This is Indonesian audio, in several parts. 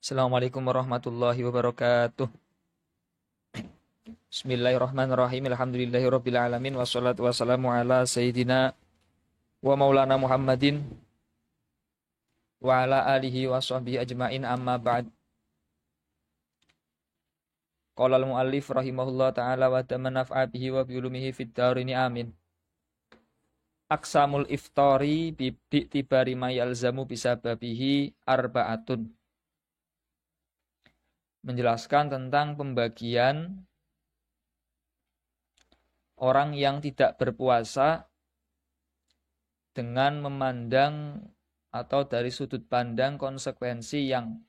Assalamualaikum warahmatullahi wabarakatuh. Bismillahirrahmanirrahim. Alhamdulillahirabbil alamin wassalatu wassalamu ala sayyidina wa maulana Muhammadin wa ala alihi wa sahbihi ajmain, amma ba'd. Qala al-muallif rahimahullah ta'ala wa tamanaf'a bihi wa bi ulumihi fid darini amin. Aqsamul iftari bi tibari ma yalzamu bisababihi arba'atun. Menjelaskan tentang pembagian orang yang tidak berpuasa dengan memandang atau dari sudut pandang konsekuensi yang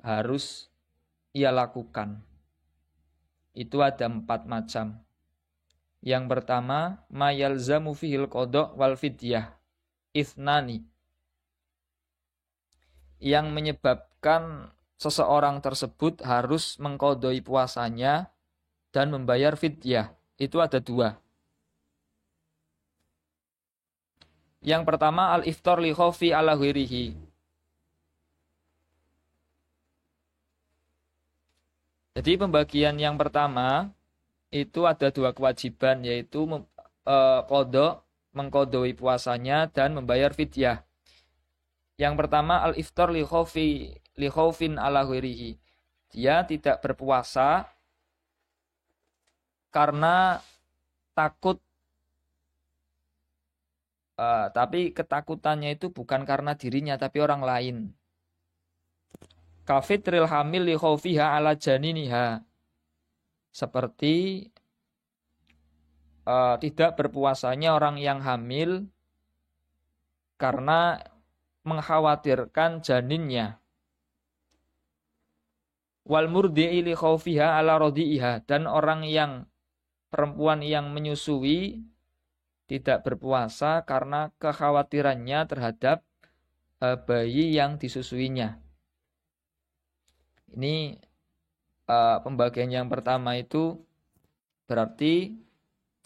harus ia lakukan. Itu ada 4 macam. Yang pertama, ma yalzamu fihil qada' wal fidyah ithnani. Yang menyebabkan seseorang tersebut harus mengqadai puasanya dan membayar fidyah. Itu ada 2. Yang pertama, al-iftar li khaufi ala ghairihi. Jadi pembagian yang pertama itu ada 2 kewajiban, yaitu qada, mengqadai puasanya dan membayar fidyah. Yang pertama, al-iftar li khaufin ala ghairihi. Dia tidak berpuasa karena takut, tapi ketakutannya itu bukan karena dirinya tapi orang lain. Kafitril hamil li khaufiha ala janiniha. Seperti tidak berpuasanya orang yang hamil karena mengkhawatirkan janinnya. Wal murdi'i li khaufiha ala radi'iha. Dan orang yang perempuan yang menyusui tidak berpuasa karena kekhawatirannya terhadap bayi yang disusuinya. Ini pembagian yang pertama itu berarti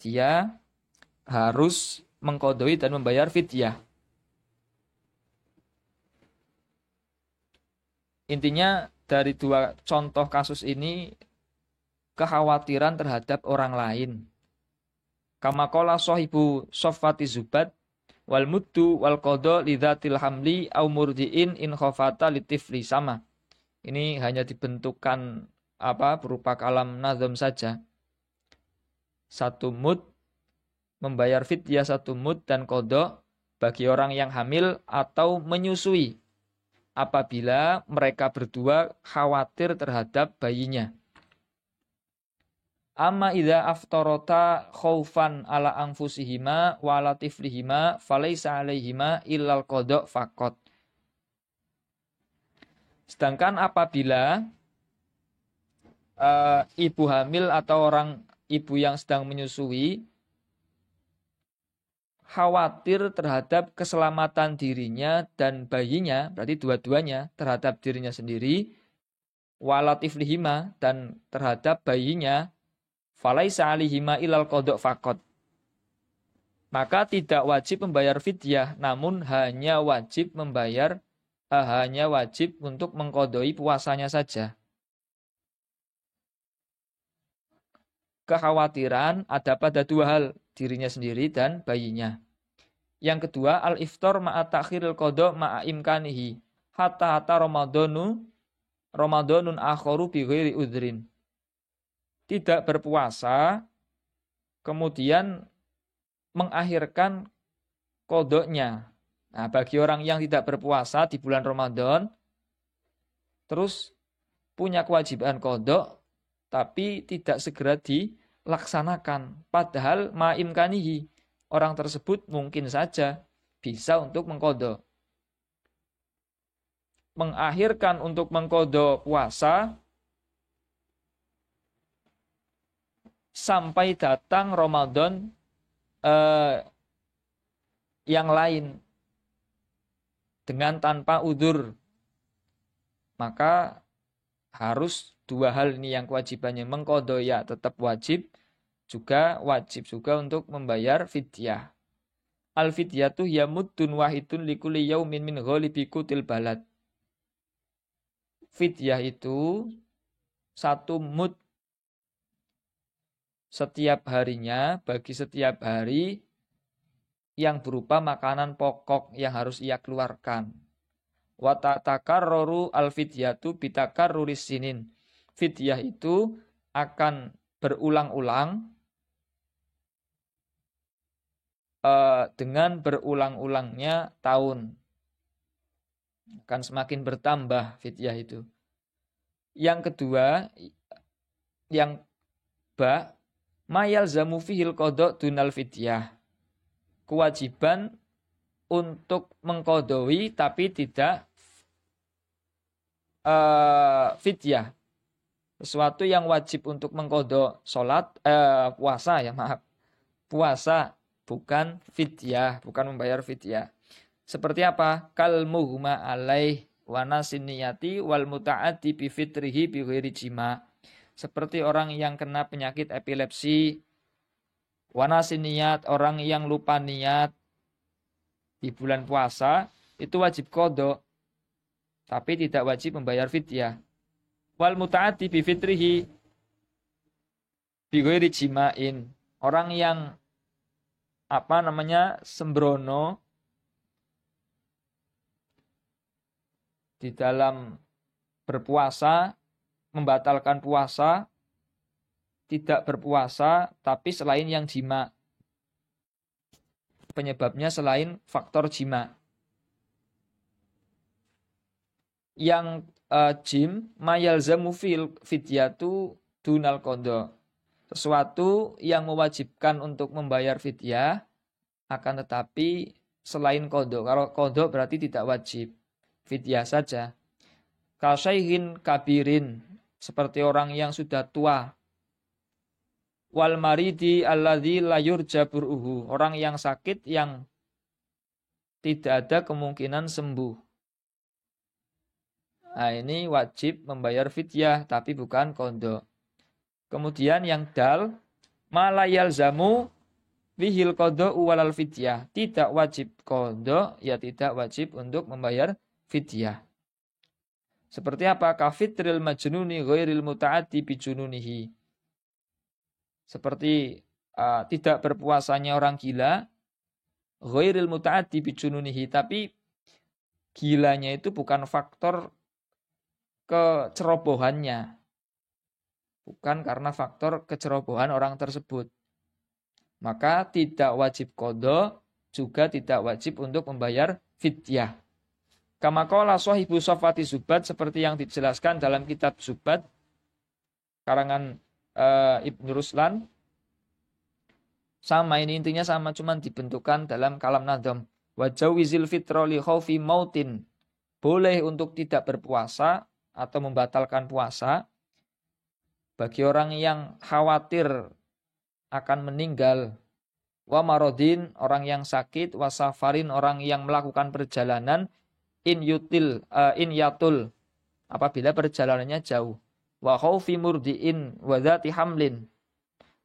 dia harus mengqadai dan membayar fidyah. Intinya dari 2 contoh kasus ini kekhawatiran terhadap orang lain. Kama qala sahibu Shaffati Zubat wal muddu wal qada lidzatil hamli au murdiin in khafata litifli, sama. Ini hanya dibentukkan berupa kalam nazam saja. 1 mud membayar fidyah, 1 mud dan qada bagi orang yang hamil atau menyusui apabila mereka berdua khawatir terhadap bayinya. Amma idza aftarata khaufan ala anfusihima wa ala tiflihima falaisa alaihima illal qada' faqat. Sedangkan apabila ibu hamil atau orang ibu yang sedang menyusui khawatir terhadap keselamatan dirinya dan bayinya, berarti dua-duanya, terhadap dirinya sendiri, wa ala tiflihima dan terhadap bayinya, falaisa alihima ilal qada' faqat. Maka tidak wajib membayar fidyah, namun hanya wajib untuk mengqadai puasanya saja. Kekhawatiran ada pada 2 hal, dirinya sendiri dan bayinya. Yang kedua, al-iftar ma'a ta'khiril qada' ma'a imkanihi hatta Ramadanun akharu bi ghairi udhrin. Tidak berpuasa, kemudian mengakhirkan qadanya. Nah, bagi orang yang tidak berpuasa di bulan Ramadan, terus punya kewajiban qada, tapi tidak segera dilaksanakan. Padahal ma'imkanihi, orang tersebut mungkin saja bisa untuk mengqada. Mengakhirkan untuk mengqada puasa sampai datang Ramadan yang lain dengan tanpa udzur. Maka harus 2 hal ini yang kewajibannya. Mengqada ya tetap wajib, juga wajib juga untuk membayar fidyah. Al fidyatu ya muddun wahidun likulli yaumin min ghalibi qutil balad. fidyah itu 1 mud setiap harinya bagi setiap hari yang berupa makanan pokok yang harus ia keluarkan. Wa tatakarraru al-fidyatu bitakarruris sinin. Fidyah itu akan berulang-ulang dengan berulang-ulangnya tahun. Akan semakin bertambah fidyah itu. Yang kedua, yang ba, mayal zamu fihil qada dunal fidyah. Kewajiban untuk mengkodoi tapi tidak fidyah. Sesuatu yang wajib untuk mengkodok puasa ya maaf. Puasa bukan fidyah, bukan membayar fidyah. Seperti apa? Kal muhma alaih wa nasiniyati wal muta'addi bi fitrihi bi ghairi jima. Seperti orang yang kena penyakit epilepsi, wa nasiniyat, orang yang lupa niat di bulan puasa itu wajib qada tapi tidak wajib membayar fidyah. Wal muta'addi bi fitrihi bi ghairi jima'in. Orang yang sembrono di dalam berpuasa, membatalkan puasa, tidak berpuasa, tapi selain yang jima. Penyebabnya selain faktor jima. Yang jim, mayalzamu fidyatu dunal qada. Sesuatu yang mewajibkan untuk membayar fidyah, akan tetapi selain qada. Kalau qada berarti tidak wajib. Fidyah saja. Kasyaihin kabirin, seperti orang yang sudah tua. Wal maridi alladzi la yurja bur'uhu, orang yang sakit yang tidak ada kemungkinan sembuh. Nah, ini wajib membayar fidyah tapi bukan qada. Kemudian yang dal, malayal zamu bihil qada walal fidyah, tidak wajib qada ya tidak wajib untuk membayar fidyah. Seperti apa? Kafitril majnuni ghairil muta'addi bijununihi. Seperti tidak berpuasanya orang gila, ghairil muta'addi bijununihi, tapi gilanya itu bukan faktor kecerobohannya. Bukan karena faktor kecerobohan orang tersebut. Maka tidak wajib qada, juga tidak wajib untuk membayar fidyah. Kama qala sahibu Safwati Zubat, seperti yang dijelaskan dalam kitab Zubat karangan Ibnu Ruslan. Sama, ini intinya sama, cuman dibentukkan dalam kalam nadham. Wa jawizil fitra li khaufi mautin. Boleh untuk tidak berpuasa atau membatalkan puasa bagi orang yang khawatir akan meninggal. Wa marodin, orang yang sakit. Wa safarin, orang yang melakukan perjalanan. In yatul, apabila perjalanannya jauh. Wa khaufi murdiin wa dzati hamlin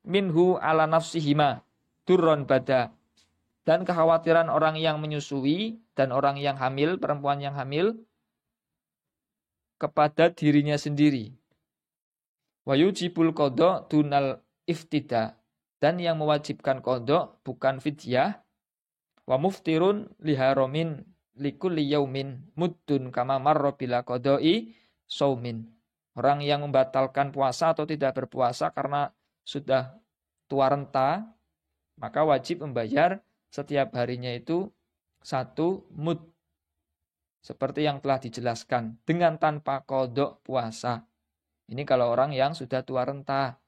minhu ala nafsihima durron bada, dan kekhawatiran orang yang menyusui dan orang yang hamil, perempuan yang hamil, kepada dirinya sendiri. Wa yujibul qada dunal iftida, dan yang mewajibkan qada bukan fidyah. Wa muftirun liharomin likulli yaumin muddun kama marra bila qada'i saumin. Orang yang membatalkan puasa atau tidak berpuasa karena sudah tua renta, maka wajib membayar setiap harinya itu 1 mud. Seperti yang telah dijelaskan, dengan tanpa qada puasa. Ini kalau orang yang sudah tua renta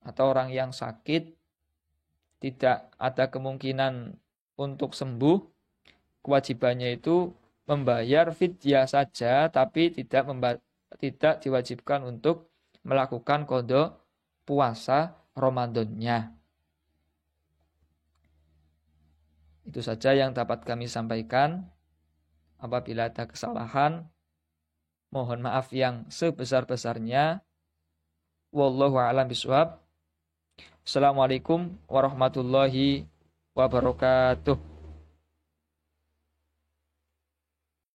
atau orang yang sakit, tidak ada kemungkinan untuk sembuh, kewajibannya itu membayar fidyah saja, tapi tidak diwajibkan untuk melakukan qada puasa Ramadannya. Itu saja yang dapat kami sampaikan. Apabila ada kesalahan, mohon maaf yang sebesar-besarnya. Wallahu a'lam bishawab. Assalamualaikum warahmatullahi wabarakatuh.